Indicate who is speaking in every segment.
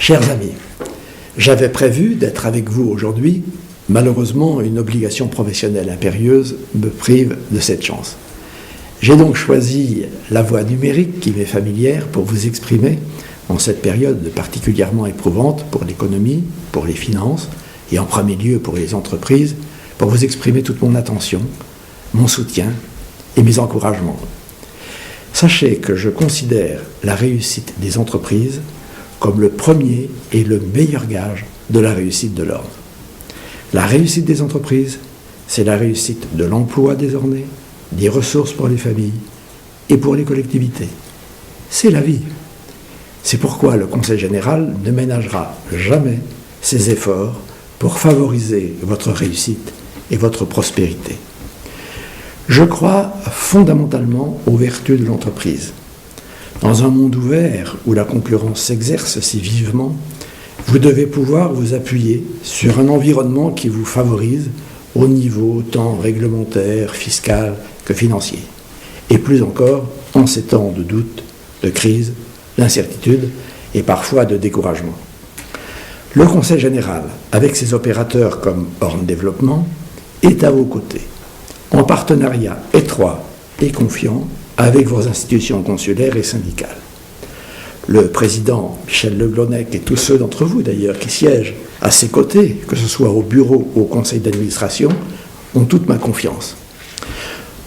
Speaker 1: Chers amis, j'avais prévu d'être avec vous aujourd'hui. Malheureusement, une obligation professionnelle impérieuse me prive de cette chance. J'ai donc choisi la voie numérique qui m'est familière pour vous exprimer, en cette période particulièrement éprouvante pour l'économie, pour les finances et en premier lieu pour les entreprises, pour vous exprimer toute mon attention, mon soutien et mes encouragements. Sachez que je considère la réussite des entreprises comme le premier et le meilleur gage de la réussite de l'ordre. La réussite des entreprises, c'est la réussite de l'emploi désormais, des ressources pour les familles et pour les collectivités. C'est la vie. C'est pourquoi le Conseil général ne ménagera jamais ses efforts pour favoriser votre réussite et votre prospérité. Je crois fondamentalement aux vertus de l'entreprise. Dans un monde ouvert où la concurrence s'exerce si vivement, vous devez pouvoir vous appuyer sur un environnement qui vous favorise au niveau tant réglementaire, fiscal que financier. Et plus encore en ces temps de doute, de crise, d'incertitude et parfois de découragement. Le Conseil général, avec ses opérateurs comme Horn Développement, est à vos côtés, en partenariat étroit et confiant avec vos institutions consulaires et syndicales. Le président Michel Le Glonnec et tous ceux d'entre vous d'ailleurs qui siègent à ses côtés, que ce soit au bureau ou au conseil d'administration, ont toute ma confiance.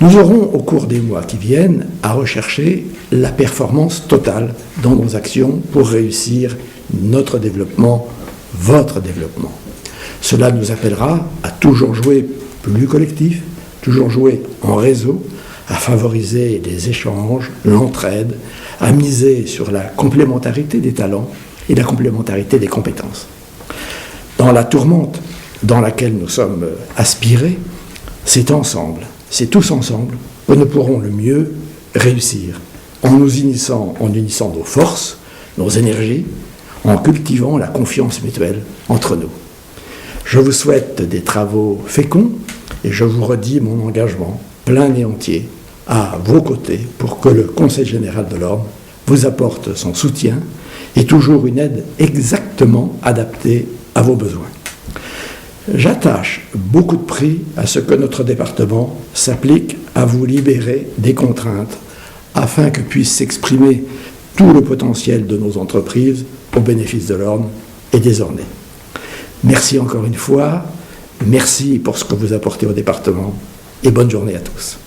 Speaker 1: Nous aurons au cours des mois qui viennent à rechercher la performance totale dans nos actions pour réussir notre développement, votre développement. Cela nous appellera à toujours jouer plus collectif, toujours jouer en réseau, à favoriser les échanges, l'entraide, à miser sur la complémentarité des talents et la complémentarité des compétences. Dans la tourmente dans laquelle nous sommes aspirés, c'est ensemble, c'est tous ensemble que nous pourrons le mieux réussir, en unissant nos forces, nos énergies, en cultivant la confiance mutuelle entre nous. Je vous souhaite des travaux féconds et je vous redis mon engagement plein et entier à vos côtés pour que le Conseil général de l'Ordre vous apporte son soutien et toujours une aide exactement adaptée à vos besoins. J'attache beaucoup de prix à ce que notre département s'applique à vous libérer des contraintes afin que puisse s'exprimer tout le potentiel de nos entreprises au bénéfice de l'Ordre et des Ornais. Merci encore une fois, merci pour ce que vous apportez au département et bonne journée à tous.